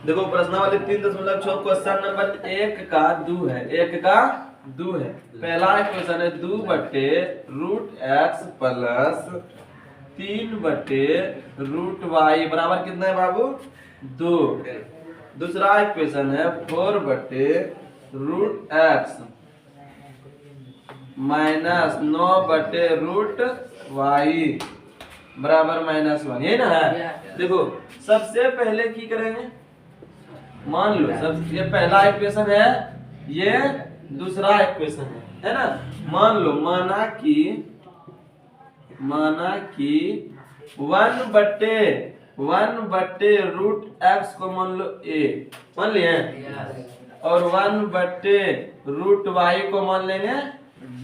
देखो प्रश्नावली 3.6 question number 1 का 2 है, 1 का 2 है। पहला क्वेश्चन है 2 बटे रूट एक्स प्लस 3 बटे रूट वाई बराबर कितना है बाबू? 2। दूसरा क्वेश्चन है 4 बटे रूट एक्स माइनस 9 बटे रूट वाई बराबर -1, यही ना है। देखो सबसे पहले की करेंगे, मान लो सब ये पहला इक्वेशन है, ये दूसरा इक्वेशन है ना। मान लो माना कि 1 बटे रूट एक्स को मान लो a, मान लिए, और 1 बटे रूट वाई को मान लेंगे b।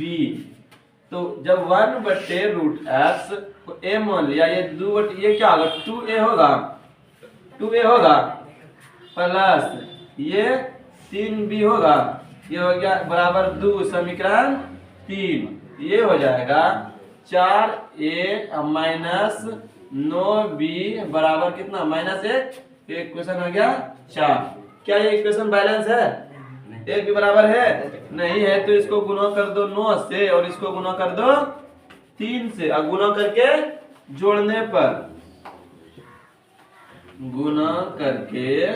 तो जब 1 बटे रूट एक्स को a मान लिया, ये 2 बटे ये क्या होगा? 2a होगा, 2a होगा प्लस ये 3b होगा, ये हो गया बराबर 2, समीकरण 3। ये हो जाएगा 4a माइनस 9b बराबर कितना? -1। इक्वेशन हो गया 4। क्या ये इक्वेशन बैलेंस है? एक भी बराबर है नहीं है, तो इसको गुना कर दो 9 से और इसको गुना कर दो 3 से। अब गुना करके जोड़ने पर, गुना करके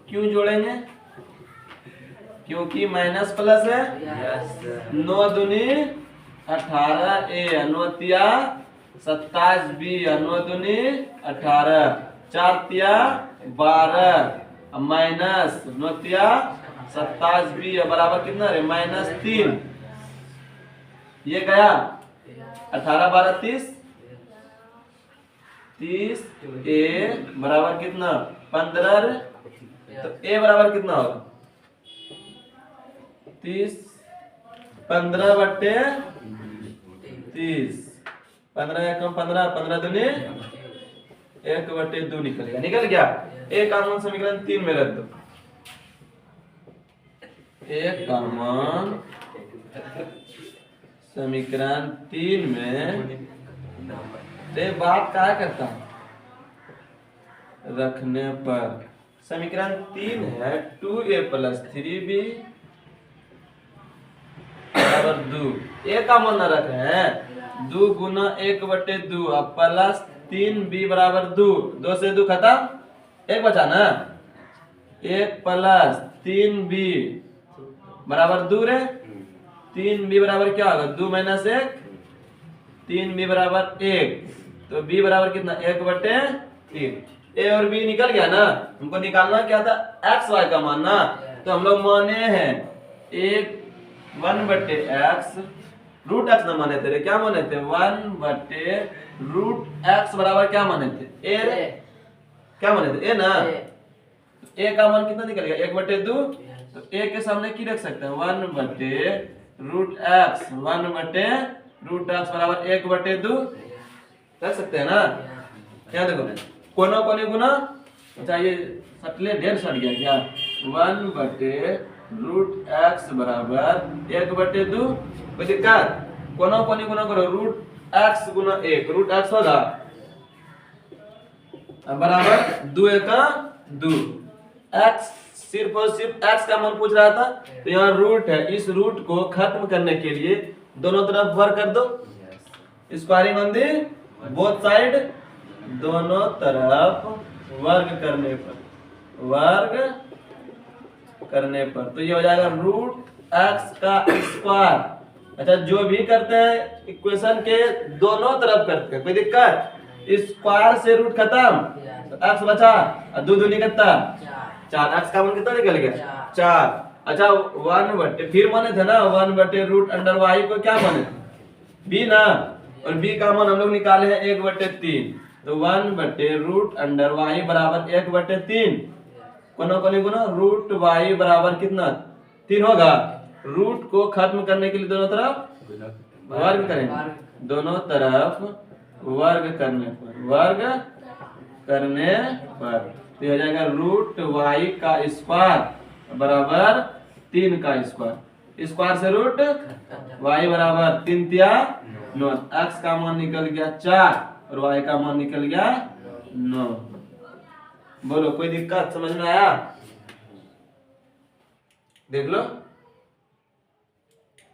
क्यों जोड़ेंगे? क्योंकि माइनस प्लस है। 9 दूनी 18a, 9 तिया 27b, 9 दूनी 18, 4 तिया 12 माइनस 9 तिया 27b बराबर कितना रे? -3। ये गया 18 12 30, 30a बराबर कितना? 15। तो a बराबर कितना होगा? 30, 15 बटे 30, 15 एकम 15, 15 दूनी 1 बटे 2 निकल गया। एक कॉमन समीकरण 3 में रख दो, एक कॉमन समीकरण 3 में ते बात क्या करता हूं? रखने पर समीकरण 3 है 2a प्लस 3b बराबर 2। a का मान रख रहे हैं 2 गुना 1 बटे 2 अब प्लस 3b बराबर 2, 2 से 2 खत्म, 1 बचा ना। 1 प्लस 3b बराबर 2 रे। 3b बराबर क्या होगा? 2 माइनस 1, 3b बराबर 1, तो b बराबर कितना? 1 बटे 3। a और b निकल गया ना। हमको निकालना क्या था? एक्स वाई का मान ना। तो हम लोग माने हैं 1 बटे एक्स रूट एक्स ना माने थे, क्या माने थे? 1 बटे रूट एक्स बराबर क्या माने थे? a। क्या माने थे? a ना। a का मान कितना निकल गया? 1 बटे 2। तो a के सामने की रख सकते हैं? 1 बटे रूट एक्स, 1 बटे रूट एक्स बराबर 1 बटे 2 रख सकते हैं ना। क्या देखो कोना कोने गुना, अच्छा ये सटले ढेर सट गया क्या? 1 बटे रूट एक्स बराबर 1 बटे 2, कोई दिक्कत? कोना कोने गुना करो, रूट एक्स गुना 1, रूट एक्स होगा बराबर 2 का 2। एक्स सिर्फ और सिर्फ एक्स का मान पूछ रहा था, तो यहाँ रूट है, इस रूट को खत्म करने के लिए दोनों तरफ वर्ग कर दो, squaring on the both side, दोनों तरफ वर्ग करने पर तो ये हो जाएगा रूट एक्स का स्क्वायर। अच्छा जो भी करते हैं इक्वेशन के दोनों तरफ करते हैं, कोई दिक्कत? स्क्वायर से रूट खत्म, तो एक्स बचा और 2 दूनी कितना? 4। एक्स का मान कितना निकल गया? 4। अच्छा 1 बटे फिर माने थे ना 1 बटे रूट अंडर वाई को क्या माने थे? b ना, और b का मान हम लोग निकाले हैं 1 बटे 3, तो 1 बटे रूट अंडर वाई बराबर 1 बटे 3। कोना कोने गुना, रूट वाई बराबर कितना? 3 होगा। रूट को खत्म करने के लिए दोनों तरफ वर्ग करेंगे, दोनों तरफ वर्ग करने पर तो हो जाएगा रूट वाई का स्क्वायर बराबर 3 का स्क्वायर, स्क्वायर से रूट वाई बराबर 3 तिया 9। एक्स का मान निकल गया 4 और वाई का मान निकल गया 9। बोलो कोई दिक्कत समझ में आया? देख लो।